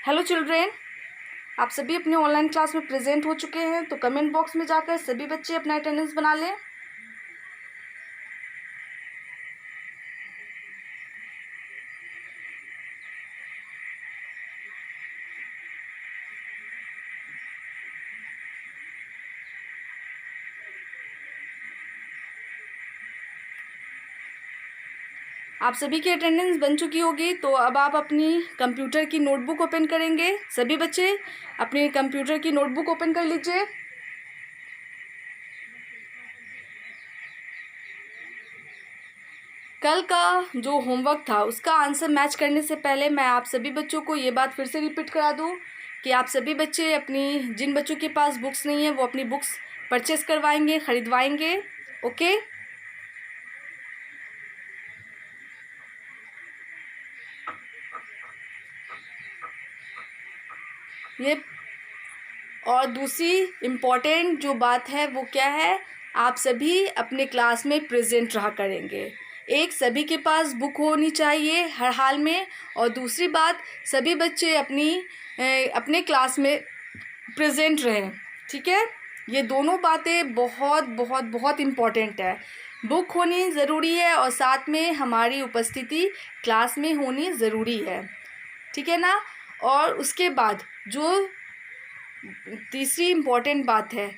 Hello children, आप सभी अपने ऑनलाइन क्लास में प्रेजेंट हो चुके हैं। तो कमेंट बॉक्स में जाकर सभी बच्चे अपना अटेंडेंस बना लें। आप सभी की अटेंडेंस बन चुकी होगी। तो अब आप अपनी कंप्यूटर की नोटबुक ओपन करेंगे। सभी बच्चे अपने कंप्यूटर की नोटबुक ओपन कर लीजिए। कल का जो होमवर्क था उसका आंसर मैच करने से पहले मैं आप सभी बच्चों को ये बात फिर से रिपीट करा दूं कि आप सभी बच्चे अपनी जिन बच्चों के पास बुक्स नहीं है वो अपनी बुक्स परचेस करवाएंगे, ख़रीदवाएंगे। ओके। ये और दूसरी इम्पॉर्टेंट जो बात है वो क्या है, आप सभी अपने क्लास में प्रेजेंट रहा करेंगे। एक, सभी के पास बुक होनी चाहिए हर हाल में। और दूसरी बात, सभी बच्चे अपने क्लास में प्रेजेंट रहें। ठीक है, ये दोनों बातें बहुत बहुत बहुत इम्पॉर्टेंट है। बुक होनी ज़रूरी है और साथ में हमारी उपस्थिति क्लास में होनी ज़रूरी है। ठीक है ना। और उसके बाद जो तीसरी इम्पॉर्टेंट बात है,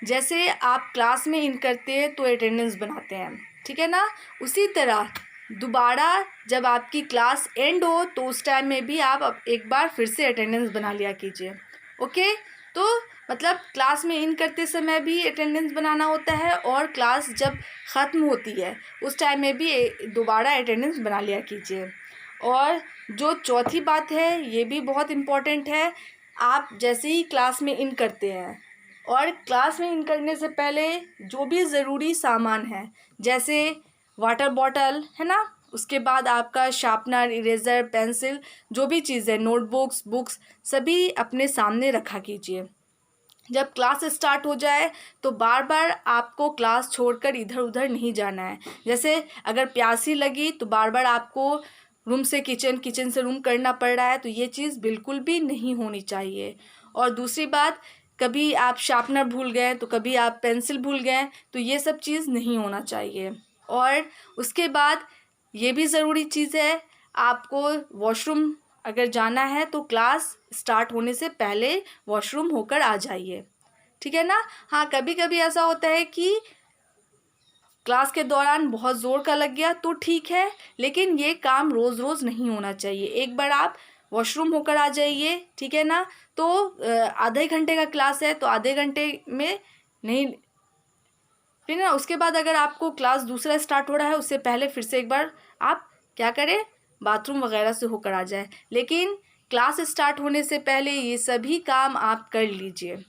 जैसे आप क्लास में इन करते हैं तो अटेंडेंस बनाते हैं, ठीक है ना। उसी तरह दोबारा जब आपकी क्लास एंड हो तो उस टाइम में भी आप एक बार फिर से अटेंडेंस बना लिया कीजिए। ओके। तो मतलब क्लास में इन करते समय भी अटेंडेंस बनाना होता है और क्लास जब ख़त्म होती है उस टाइम में भी दोबारा अटेंडेंस बना लिया कीजिए। और जो चौथी बात है ये भी बहुत इम्पॉर्टेंट है। आप जैसे ही क्लास में इन करते हैं और क्लास में इन करने से पहले जो भी ज़रूरी सामान है, जैसे वाटर बॉटल है ना, उसके बाद आपका शार्पनर, इरेज़र, पेंसिल, जो भी चीज़ है, नोटबुक्स, बुक्स, सभी अपने सामने रखा कीजिए। जब क्लास स्टार्ट हो जाए तो बार बार आपको क्लास छोड़कर इधर उधर नहीं जाना है। जैसे अगर प्यासी लगी तो बार बार आपको रूम से किचन, किचन से रूम करना पड़ रहा है, तो ये चीज़ बिल्कुल भी नहीं होनी चाहिए। और दूसरी बात, कभी आप शार्पनर भूल गए तो कभी आप पेंसिल भूल गए, तो ये सब चीज़ नहीं होना चाहिए। और उसके बाद ये भी ज़रूरी चीज़ है, आपको वॉशरूम अगर जाना है तो क्लास स्टार्ट होने से पहले वॉशरूम होकर आ जाइए। ठीक है ना। हाँ, कभी कभी ऐसा होता है कि क्लास के दौरान बहुत ज़ोर का लग गया तो ठीक है, लेकिन ये काम रोज़ रोज़ नहीं होना चाहिए। एक बार आप वॉशरूम होकर आ जाइए, ठीक है ना। तो आधे घंटे का क्लास है तो आधे घंटे में नहीं, फिर ना उसके बाद अगर आपको क्लास दूसरा स्टार्ट हो रहा है उससे पहले फिर से एक बार आप क्या करें, बाथरूम वगैरह से होकर आ जाए। लेकिन क्लास स्टार्ट होने से पहले ये सभी काम आप कर लीजिए।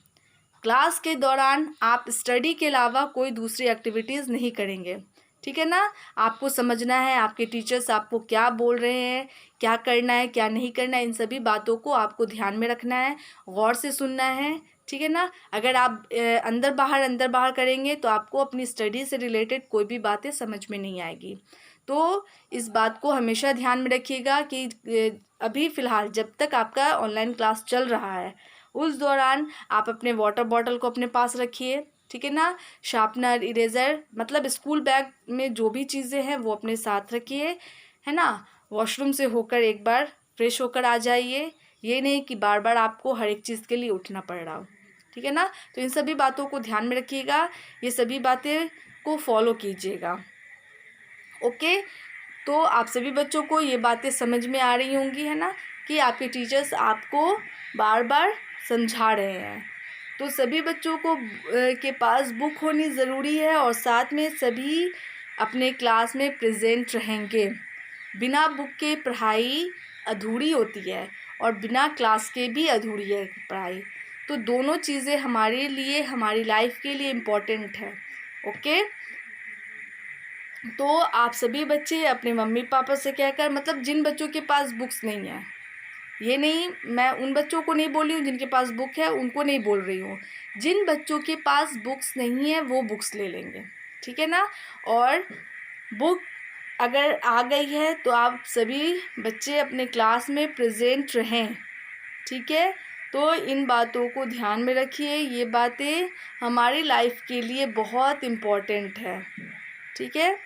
क्लास के दौरान आप स्टडी के अलावा कोई दूसरी एक्टिविटीज़ नहीं करेंगे। ठीक है ना। आपको समझना है आपके टीचर्स आपको क्या बोल रहे हैं, क्या करना है क्या नहीं करना है, इन सभी बातों को आपको ध्यान में रखना है, गौर से सुनना है। ठीक है ना। अगर आप अंदर बाहर करेंगे तो आपको अपनी स्टडी से रिलेटेड कोई भी बातें समझ में नहीं आएगी। तो इस बात को हमेशा ध्यान में रखिएगा कि अभी फ़िलहाल जब तक आपका ऑनलाइन क्लास चल रहा है उस दौरान आप अपने वाटर बॉटल को अपने पास रखिए। ठीक है ना। शार्पनर, इरेज़र, मतलब स्कूल बैग में जो भी चीज़ें हैं वो अपने साथ रखिए, है ना। वॉशरूम से होकर एक बार फ्रेश होकर आ जाइए, ये नहीं कि बार बार आपको हर एक चीज़ के लिए उठना पड़ रहा हो। ठीक है ना। तो इन सभी बातों को ध्यान में रखिएगा, ये सभी बातें को फॉलो कीजिएगा। ओके। तो आप सभी बच्चों को ये बातें समझ में आ रही होंगी, है ना, कि आपके टीचर्स आपको बार बार समझा रहे हैं। तो सभी बच्चों को के पास बुक होनी ज़रूरी है और साथ में सभी अपने क्लास में प्रेजेंट रहेंगे। बिना बुक के पढ़ाई अधूरी होती है और बिना क्लास के भी अधूरी है पढ़ाई। तो दोनों चीज़ें हमारे लिए, हमारी लाइफ के लिए इम्पोर्टेंट है। ओके। तो आप सभी बच्चे अपने मम्मी पापा से कहकर, मतलब जिन बच्चों के पास बुक्स नहीं है, ये नहीं, मैं उन बच्चों को नहीं बोल रही हूँ जिनके पास बुक है, उनको नहीं बोल रही हूँ, जिन बच्चों के पास बुक्स नहीं है वो बुक्स ले लेंगे। ठीक है ना। और बुक अगर आ गई है तो आप सभी बच्चे अपने क्लास में प्रेजेंट रहें। ठीक है, तो इन बातों को ध्यान में रखिए, ये बातें हमारी लाइफ के लिए बहुत इम्पोर्टेंट है। ठीक है,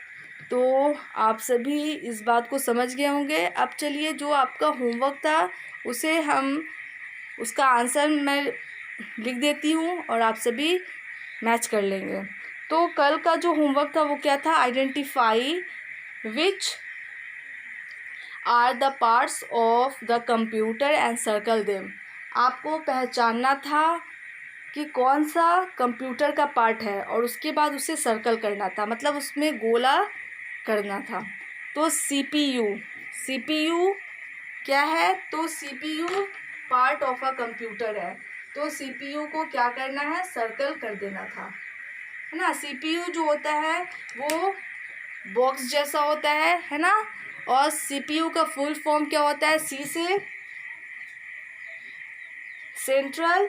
तो आप सभी इस बात को समझ गए होंगे। अब चलिए, जो आपका होमवर्क था उसे हम उसका आंसर मैं लिख देती हूँ और आप सभी मैच कर लेंगे। तो कल का जो होमवर्क था वो क्या था? Identify which are the parts of the computer and circle them. आपको पहचानना था कि कौन सा कंप्यूटर का पार्ट है और उसके बाद उसे सर्कल करना था, मतलब उसमें गोला करना था। तो सीपीयू क्या है? तो CPU part of a computer है, तो सीपीयू को क्या करना है? सर्कल कर देना था, है ना। सीपीयू जो होता है वो बॉक्स जैसा होता है ना। और सीपीयू का फुल फॉर्म क्या होता है? सी से सेंट्रल,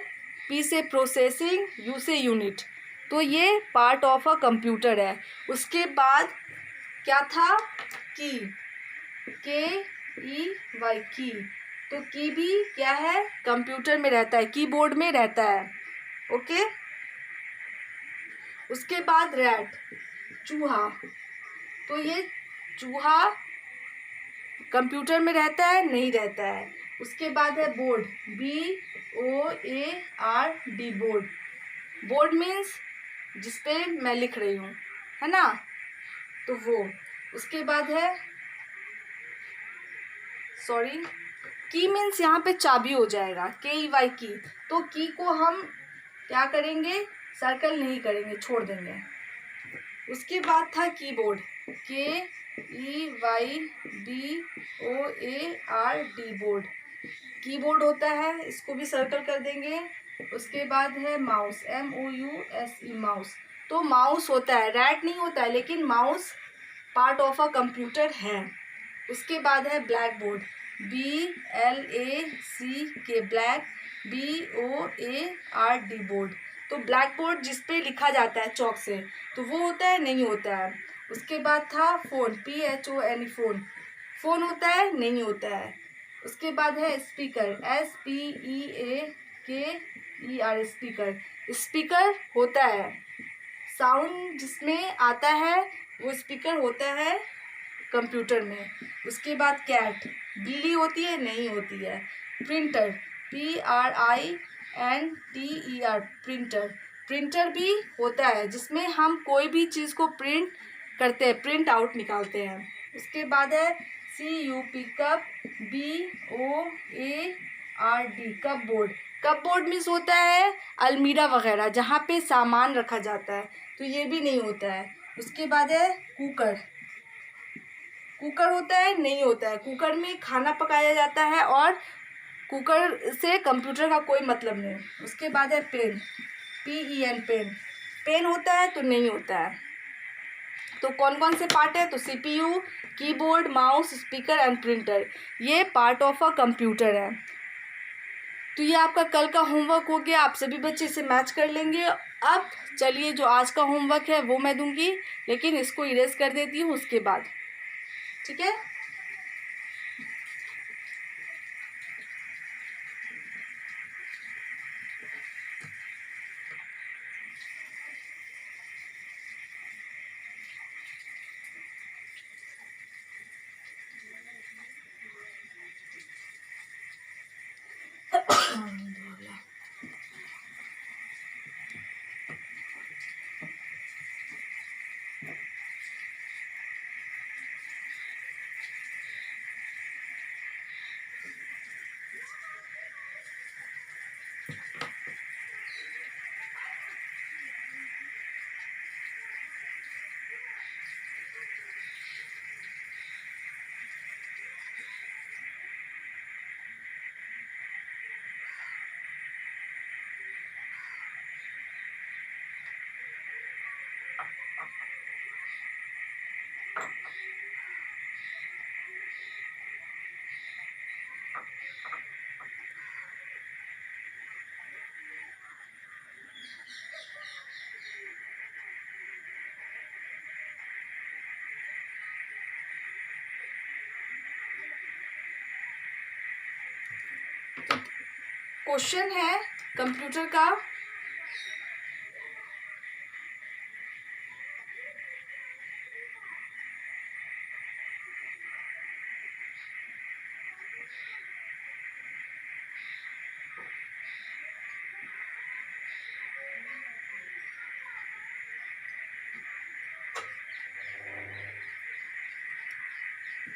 पी से प्रोसेसिंग, यू से यूनिट। तो ये पार्ट ऑफ अ कंप्यूटर है। उसके बाद क्या था? की, KEY, की। तो की भी क्या है? कंप्यूटर में रहता है, कीबोर्ड में रहता है। ओके। उसके बाद रैट, चूहा। तो ये चूहा कंप्यूटर में रहता है? नहीं रहता है। उसके बाद है board, BOARD, board. Board means जिस पे मैं लिख रही हूँ, है ना, तो वो। उसके बाद है की मीन्स यहाँ पे चाबी हो जाएगा, KEY, की। तो की को हम क्या करेंगे? सर्कल नहीं करेंगे, छोड़ देंगे। उसके बाद था कीबोर्ड, KEYBOARD, बोर्ड। कीबोर्ड होता है, इसको भी सर्कल कर देंगे। उसके बाद है माउस, MOUSE, माउस। तो माउस होता है, रैट नहीं होता है, लेकिन mouse part of a computer है। उसके बाद है black board, BLACK, black, BOARD, board. तो ब्लैक बोर्ड जिस पे लिखा जाता है चौक से, तो वो होता है? नहीं होता है। उसके बाद था फोन, PHONE, फोन। फोन होता है? नहीं होता है। उसके बाद है स्पीकर, SPEAKER, स्पीकर। स्पीकर होता है, साउंड जिसमें आता है वो स्पीकर होता है कंप्यूटर में। उसके बाद कैट, बिल्ली होती है? नहीं होती है। Printer, PRINTER, printer. प्रिंटर भी होता है, जिसमें हम कोई भी चीज़ को प्रिंट करते हैं, प्रिंट आउट निकालते हैं। उसके बाद है CUP, cup, BOARD, cup board. Cup board means होता है अलमीरा वगैरह, जहाँ पे सामान रखा जाता है, तो ये भी नहीं होता है। उसके बाद है कुकर। कुकर होता है? नहीं होता है। कुकर में खाना पकाया जाता है और कुकर से कंप्यूटर का कोई मतलब नहीं। उसके बाद है पेन, PEN, पेन। पेन होता है? तो नहीं होता है। तो कौन कौन से पार्ट है? तो CPU, keyboard, mouse, speaker and printer, ये पार्ट ऑफ अ कंप्यूटर है। तो ये आपका कल का होमवर्क हो गया, आप सभी बच्चे इसे मैच कर लेंगे। अब चलिए, जो आज का होमवर्क है वो मैं दूंगी, लेकिन इसको इरेज कर देती हूँ उसके बाद। ठीक है। क्वेश्चन है कंप्यूटर का।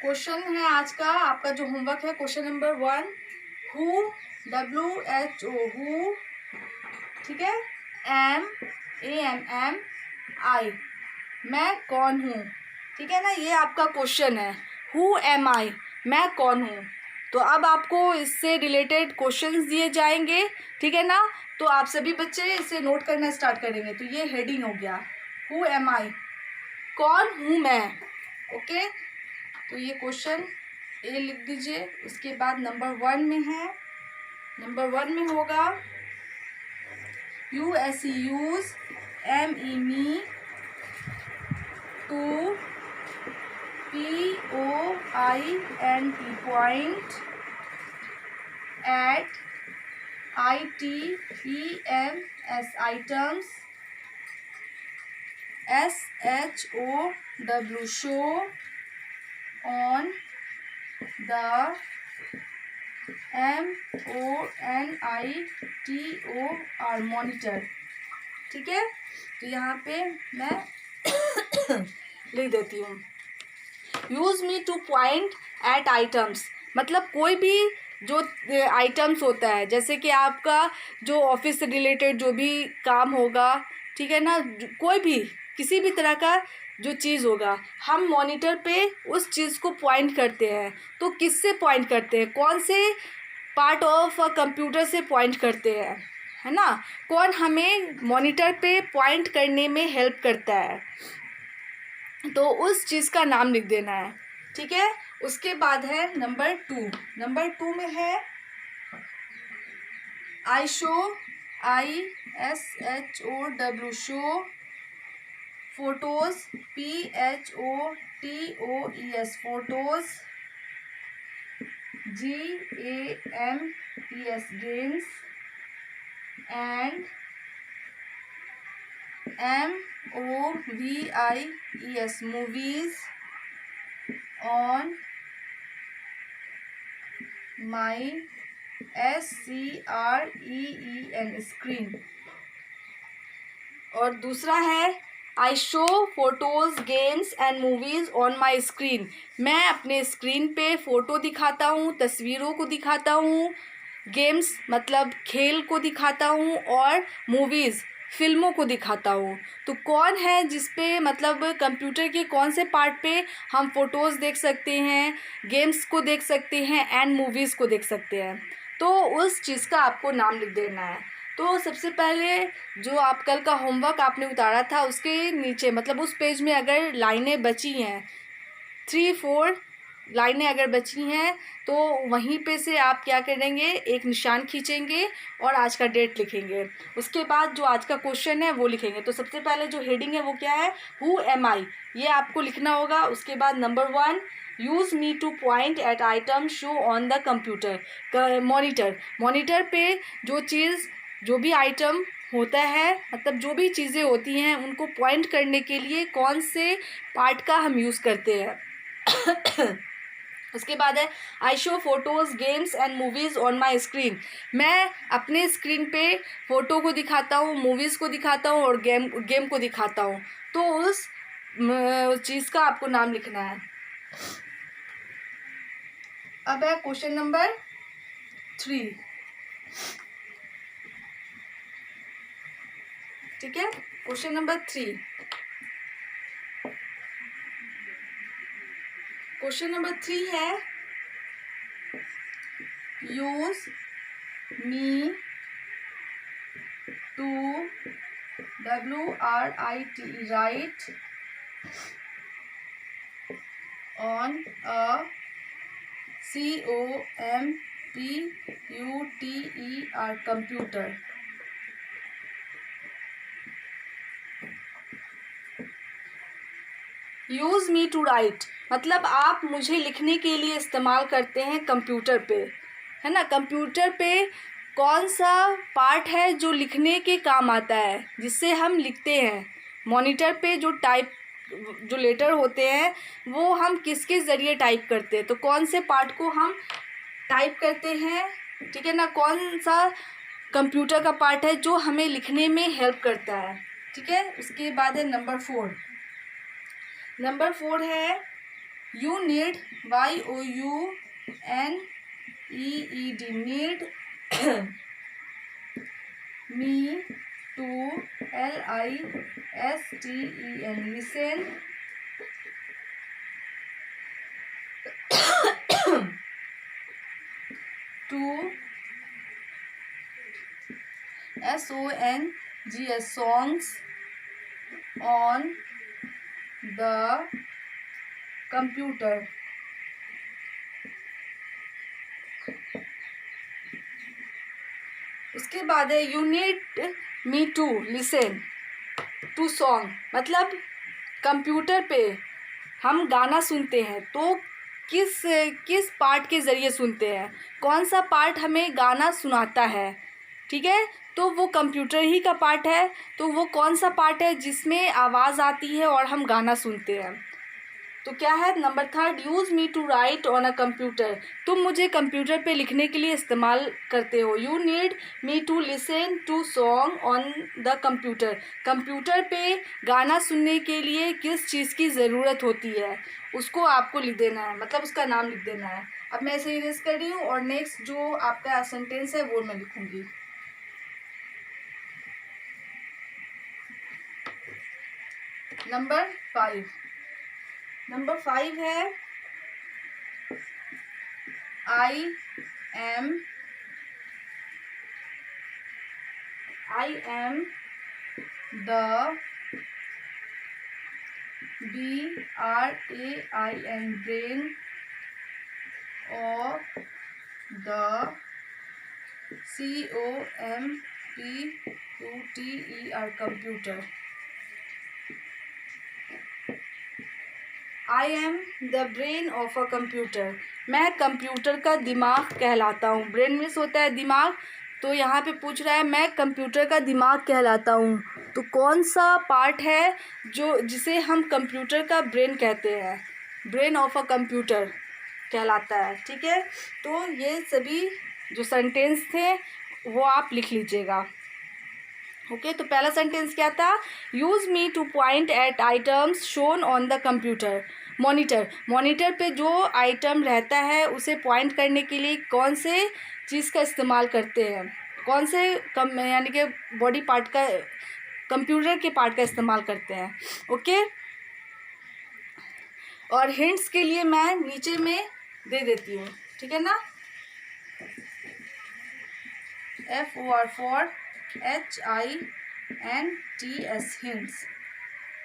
क्वेश्चन है आज का आपका जो होमवर्क है, question number 1, who, WHO, who, ठीक है, AMI, मैं कौन हूँ, ठीक है ना, ये आपका क्वेश्चन है, हु एम आई, मैं कौन हूँ। तो अब आपको इससे रिलेटेड क्वेश्चंस दिए जाएंगे, ठीक है ना, तो आप सभी बच्चे इसे नोट करना स्टार्ट करेंगे। तो ये हेडिंग हो गया, हु एम आई, कौन हूँ मैं, ओके। तो ये क्वेश्चन ए लिख दीजिए। उसके बाद नंबर 1 में है, नंबर 1 में होगा use ME me to POINT point at ITEMS items SHOW show on the MONITOR monitor, ठीक है। तो यहाँ पे मैं लिख देती हूँ, use me to point at items, मतलब कोई भी जो आइटम्स होता है, जैसे कि आपका जो ऑफिस से रिलेटेड जो भी काम होगा, ठीक है ना, कोई भी किसी भी तरह का जो चीज़ होगा, हम मॉनिटर पे उस चीज़ को पॉइंट करते हैं। तो किससे पॉइंट करते हैं, कौन से पार्ट ऑफ कंप्यूटर से पॉइंट करते हैं, है ना, कौन हमें मॉनिटर पे पॉइंट करने में हेल्प करता है, तो उस चीज़ का नाम लिख देना है, ठीक है। उसके बाद है नंबर 2, नंबर 2 में है I show, ISHOW show, photos, PHOTOES photos, GAMES games, and MOVIES movies on my SCREEN screen। और दूसरा है I show photos games and movies on my screen, मैं अपने स्क्रीन पे फ़ोटो दिखाता हूँ, तस्वीरों को दिखाता हूँ, गेम्स मतलब खेल को दिखाता हूँ, और मूवीज़ फिल्मों को दिखाता हूँ। तो कौन है जिस पे, मतलब कंप्यूटर के कौन से पार्ट पे हम फ़ोटोज़ देख सकते हैं, गेम्स को देख सकते हैं, एंड मूवीज़ को देख सकते हैं, तो उस चीज़ का आपको नाम लिख देना है। तो सबसे पहले जो आप कल का होमवर्क आपने उतारा था, उसके नीचे मतलब उस पेज में अगर लाइनें बची हैं, 3-4 लाइनें अगर बची हैं, तो वहीं पे से आप क्या करेंगे, एक निशान खींचेंगे और आज का डेट लिखेंगे। उसके बाद जो आज का क्वेश्चन है वो लिखेंगे। तो सबसे पहले जो हेडिंग है वो क्या है, हु एम आई, ये आपको लिखना होगा। उसके बाद number 1, use me to point at item show on the computer monitor, monitor पे जो भी आइटम होता है, मतलब जो भी चीज़ें होती हैं, उनको पॉइंट करने के लिए कौन से पार्ट का हम यूज़ करते हैं। उसके बाद है I show photos games and movies on my screen, मैं अपने स्क्रीन पे फ़ोटो को दिखाता हूँ, मूवीज़ को दिखाता हूँ, और गेम को दिखाता हूँ। तो उस चीज़ का आपको नाम लिखना है। अब है क्वेश्चन नंबर 3, ठीक है। क्वेश्चन नंबर 3, क्वेश्चन नंबर 3 है use me to WRITE write on a COMPUTER computer. Use me to write मतलब आप मुझे लिखने के लिए इस्तेमाल करते हैं कंप्यूटर पे, है ना। कंप्यूटर पे कौन सा पार्ट है जो लिखने के काम आता है, जिससे हम लिखते हैं। मॉनिटर पे जो लेटर होते हैं वो हम किसके ज़रिए टाइप करते हैं, तो कौन से पार्ट को हम टाइप करते हैं, ठीक है ना। कौन सा कंप्यूटर का पार्ट है जो हमें लिखने में हेल्प करता है, ठीक है। उसके बाद है नंबर 4। नंबर 4 है you need, YOUNEED, need, me to, LISTEN, listen, to, SONGS, songs, on the computer। उसके बाद है you need me to listen to song, मतलब कंप्यूटर पे हम गाना सुनते हैं तो किस पार्ट के ज़रिए सुनते हैं, कौन सा पार्ट हमें गाना सुनाता है, ठीक है। तो वो कंप्यूटर ही का पार्ट है। तो वो कौन सा पार्ट है जिसमें आवाज़ आती है और हम गाना सुनते हैं, तो क्या है number 3, use me to write on a computer, तुम मुझे कंप्यूटर पे लिखने के लिए इस्तेमाल करते हो। You need me to listen to song on the computer, computer पे गाना सुनने के लिए किस चीज़ की ज़रूरत होती है उसको आपको लिख देना है, मतलब उसका नाम लिख देना है। अब मैं इसे इरेज कर रही हूँ और नेक्स्ट जो आपका सेंटेंस है वो मैं लिखूँगी। नंबर 5 है I am the brain of the computer। I am the brain of a computer, मैं कंप्यूटर का दिमाग कहलाता हूँ। ब्रेन मीन्स होता है दिमाग, तो यहाँ पे पूछ रहा है मैं कंप्यूटर का दिमाग कहलाता हूँ, तो कौन सा पार्ट है जिसे हम कंप्यूटर का ब्रेन कहते हैं, ब्रेन ऑफ अ कंप्यूटर कहलाता है, ठीक है। तो ये सभी जो सेंटेंस थे वो आप लिख लीजिएगा। ओके, तो पहला सेंटेंस क्या था, use me to point at items shown on the computer. Monitor पे जो आइटम रहता है उसे पॉइंट करने के लिए कौन से चीज़ का इस्तेमाल करते हैं, कौन से यानी कि बॉडी पार्ट का, कंप्यूटर के पार्ट का इस्तेमाल करते हैं। ओके, और हिंट्स के लिए मैं नीचे में दे देती हूँ, ठीक है ना। FOR फॉर HINTS, हिंट्स,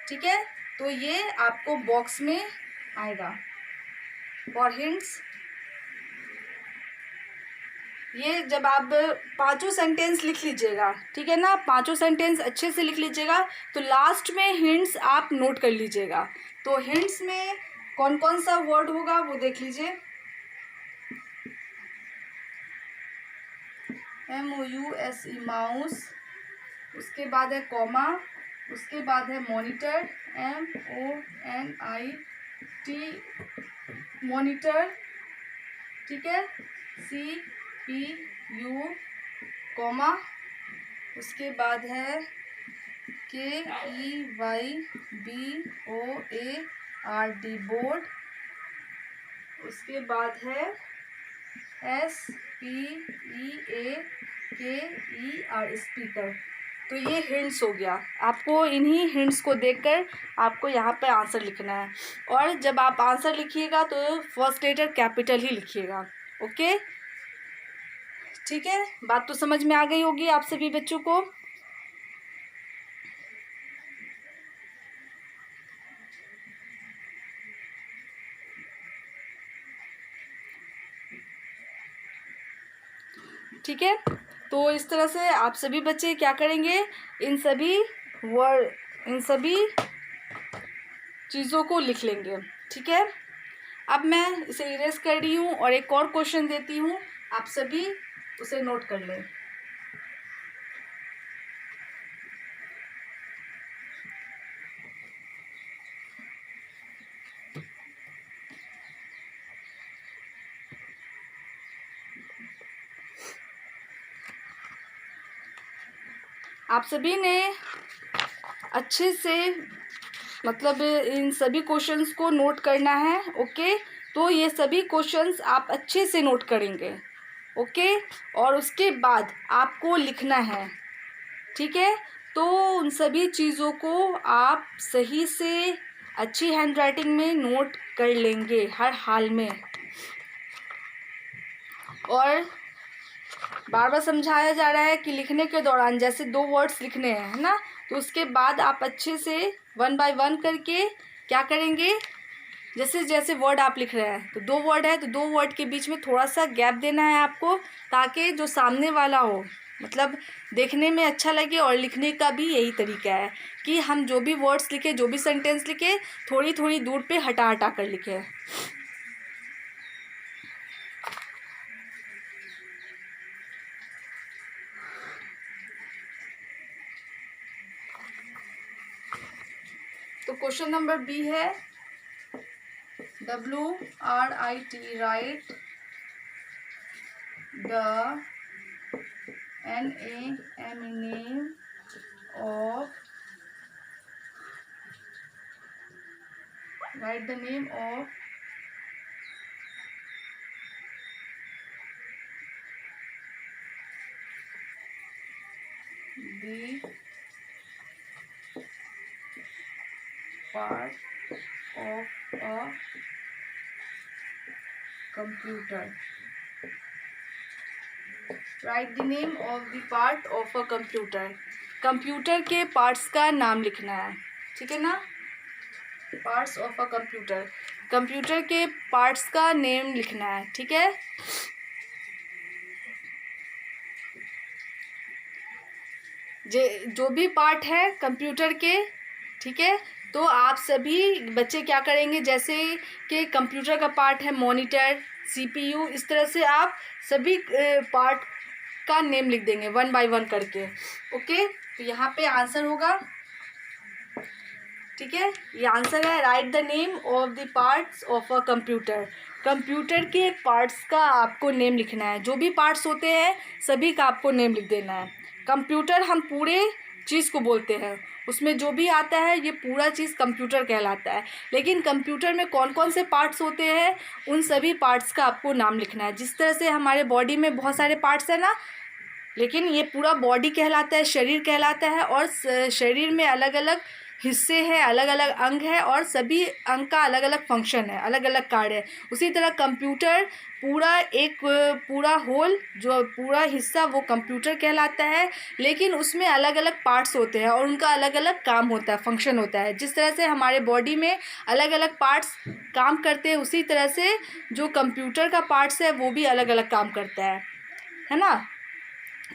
ठीक है। तो ये आपको बॉक्स में आएगा फॉर हिंट्स। ये जब आप 5 सेंटेंस लिख लीजिएगा, ठीक है ना, 5 सेंटेंस अच्छे से लिख लीजिएगा, तो लास्ट में हिंट्स आप नोट कर लीजिएगा। तो हिंट्स में कौन कौन सा वर्ड होगा वो देख लीजिए। MOUSE, माउस, उसके बाद है कॉमा, उसके बाद है मॉनिटर, MONIT, मॉनिटर, ठीक है, CPU, कॉमा, उसके बाद है KEYBOARD, बोर्ड, उसके बाद है SPEAKER, स्पीकर। तो ये हिंट्स हो गया। आपको इन्हीं हिंट्स को देखकर आपको यहाँ पे आंसर लिखना है, और जब आप आंसर लिखिएगा तो फर्स्ट लेटर कैपिटल ही लिखिएगा। ओके, ठीक है, बात तो समझ में आ गई होगी आप सभी बच्चों को। ठीक है, तो इस तरह से आप सभी बच्चे क्या करेंगे, इन सभी चीज़ों को लिख लेंगे, ठीक है। अब मैं इसे इरेज कर रही हूँ और एक और क्वेश्चन देती हूँ, आप सभी उसे नोट कर लें। आप सभी ने अच्छे से मतलब इन सभी क्वेश्चंस को नोट करना है। ओके, तो ये सभी क्वेश्चंस आप अच्छे से नोट करेंगे। ओके, और उसके बाद आपको लिखना है। ठीक है, तो उन सभी चीज़ों को आप सही से अच्छी हैंडराइटिंग में नोट कर लेंगे हर हाल में। और बार बार समझाया जा रहा है कि लिखने के दौरान जैसे 2 वर्ड्स लिखने हैं, है ना, तो उसके बाद आप अच्छे से 1 बाय 1 करके क्या करेंगे, जैसे जैसे वर्ड आप लिख रहे हैं तो 2 वर्ड है तो 2 वर्ड के बीच में थोड़ा सा गैप देना है आपको, ताकि जो सामने वाला हो मतलब देखने में अच्छा लगे। और लिखने का भी यही तरीका है कि हम जो भी वर्ड्स लिखे, जो भी सेंटेंस लिखे, थोड़ी थोड़ी दूर पे हटा हटा कर लिखे। तो क्वेश्चन नंबर बी है WRIT, right the name of write the name of the part of a computer. Write the name of the part of a computer. Computer के पार्ट्स का नाम लिखना है, ठीक है ना। Parts of a computer, computer के पार्ट्स का नेम लिखना है, ठीक है। जो भी पार्ट है कंप्यूटर के, ठीक है, तो आप सभी बच्चे क्या करेंगे, जैसे कि कंप्यूटर का पार्ट है मॉनिटर, CPU, इस तरह से आप सभी पार्ट का नेम लिख देंगे 1 बाय 1 करके। ओके, तो यहाँ पे आंसर होगा, ठीक है, ये आंसर है right the name of the parts of a computer. Computer के पार्ट्स का आपको नेम लिखना है, जो भी पार्ट्स होते हैं सभी का आपको नेम लिख देना है। कंप्यूटर हम पूरे चीज़ को बोलते हैं, उसमें जो भी आता है ये पूरा चीज़ कंप्यूटर कहलाता है। लेकिन कंप्यूटर में कौन कौन से पार्ट्स होते हैं, उन सभी पार्ट्स का आपको नाम लिखना है। जिस तरह से हमारे बॉडी में बहुत सारे पार्ट्स हैं ना, लेकिन ये पूरा बॉडी कहलाता है, शरीर कहलाता है, और शरीर में अलग अलग हिस्से हैं, अलग अलग अंग है, और सभी अंग का अलग अलग फंक्शन है, अलग अलग कार्य है। उसी तरह कंप्यूटर पूरा एक पूरा होल, जो पूरा हिस्सा वो कंप्यूटर कहलाता है, लेकिन उसमें अलग अलग पार्ट्स होते हैं और उनका अलग अलग काम होता है, फंक्शन होता है। जिस तरह से हमारे बॉडी में अलग अलग पार्ट्स काम करते हैं, उसी तरह से जो कंप्यूटर का पार्ट्स है वो भी अलग अलग काम करता है ना।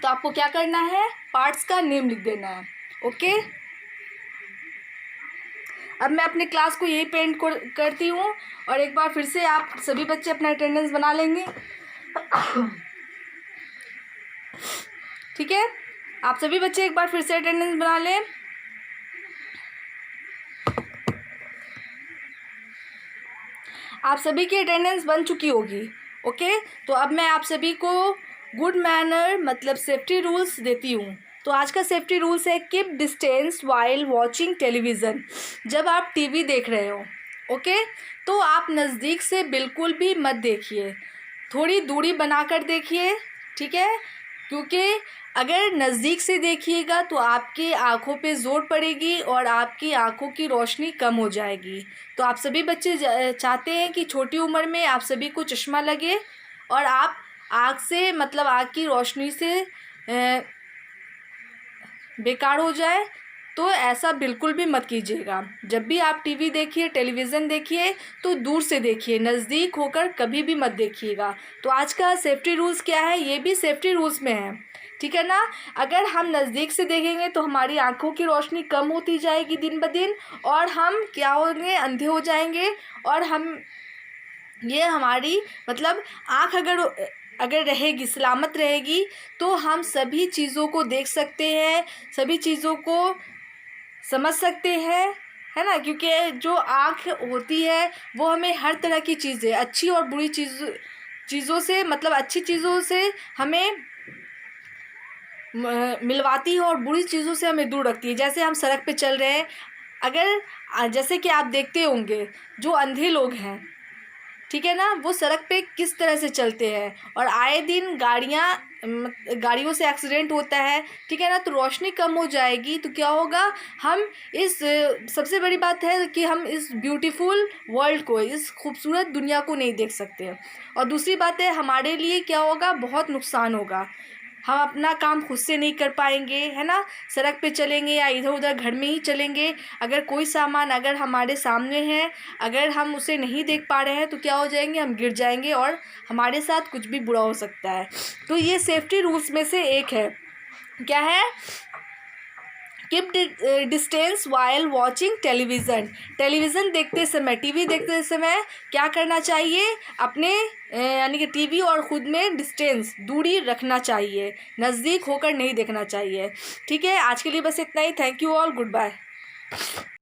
तो आपको क्या करना है, पार्ट्स का नेम लिख देना है। ओके, अब मैं अपने क्लास को यही पेंट करती हूँ, और एक बार फिर से आप सभी बच्चे अपना अटेंडेंस बना लेंगे। ठीक है, आप सभी बच्चे एक बार फिर से अटेंडेंस बना लें। आप सभी की अटेंडेंस बन चुकी होगी। ओके, तो अब मैं आप सभी को गुड मैनर मतलब सेफ्टी रूल्स देती हूँ। तो आज का सेफ्टी रूल्स है keep distance while watching television. जब आप टीवी देख रहे हो, ओके, तो आप नज़दीक से बिल्कुल भी मत देखिए, थोड़ी दूरी बनाकर देखिए, ठीक है, क्योंकि अगर नज़दीक से देखिएगा तो आपकी आँखों पे ज़ोर पड़ेगी और आपकी आँखों की रोशनी कम हो जाएगी। तो आप सभी बच्चे चाहते हैं कि छोटी उम्र में आप सभी को चश्मा लगे और आप आँख से मतलब आँख की रोशनी से बेकार हो जाए, तो ऐसा बिल्कुल भी मत कीजिएगा। जब भी आप टीवी देखिए, टेलीविज़न देखिए, तो दूर से देखिए, नज़दीक होकर कभी भी मत देखिएगा। तो आज का सेफ्टी रूल्स क्या है, ये भी सेफ्टी रूल्स में है, ठीक है ना। अगर हम नज़दीक से देखेंगे तो हमारी आँखों की रोशनी कम होती जाएगी दिन ब दिन, और हम क्या होंगे, अंधे हो जाएंगे। और हम ये हमारी मतलब आँख अगर रहेगी, सलामत रहेगी, तो हम सभी चीज़ों को देख सकते हैं, सभी चीज़ों को समझ सकते हैं, है ना। क्योंकि जो आँख होती है वो हमें हर तरह की चीज़ें, अच्छी और बुरी चीज़ों से मतलब अच्छी चीज़ों से हमें मिलवाती है और बुरी चीज़ों से हमें दूर रखती है। जैसे हम सड़क पे चल रहे हैं, अगर जैसे कि आप देखते होंगे जो अंधे लोग हैं, ठीक है ना, वो सड़क पे किस तरह से चलते हैं और आए दिन गाड़ियों से एक्सीडेंट होता है, ठीक है ना। तो रोशनी कम हो जाएगी तो क्या होगा, हम इस सबसे बड़ी बात है कि हम इस ब्यूटीफुल वर्ल्ड को, इस खूबसूरत दुनिया को नहीं देख सकते। और दूसरी बात है, हमारे लिए क्या होगा, बहुत नुकसान होगा। हम अपना काम खुद से नहीं कर पाएंगे, है ना। सड़क पे चलेंगे या इधर उधर घर में ही चलेंगे, अगर कोई सामान अगर हमारे सामने है, अगर हम उसे नहीं देख पा रहे हैं तो क्या हो जाएंगे, हम गिर जाएंगे और हमारे साथ कुछ भी बुरा हो सकता है। तो ये सेफ्टी रूल्स में से एक है। क्या है, keep distance while watching television. Television देखते समय, टीवी देखते समय क्या करना चाहिए, अपने यानी कि टीवी और ख़ुद में डिस्टेंस, दूरी रखना चाहिए, नज़दीक होकर नहीं देखना चाहिए। ठीक है, आज के लिए बस इतना ही। Thank you all, good bye.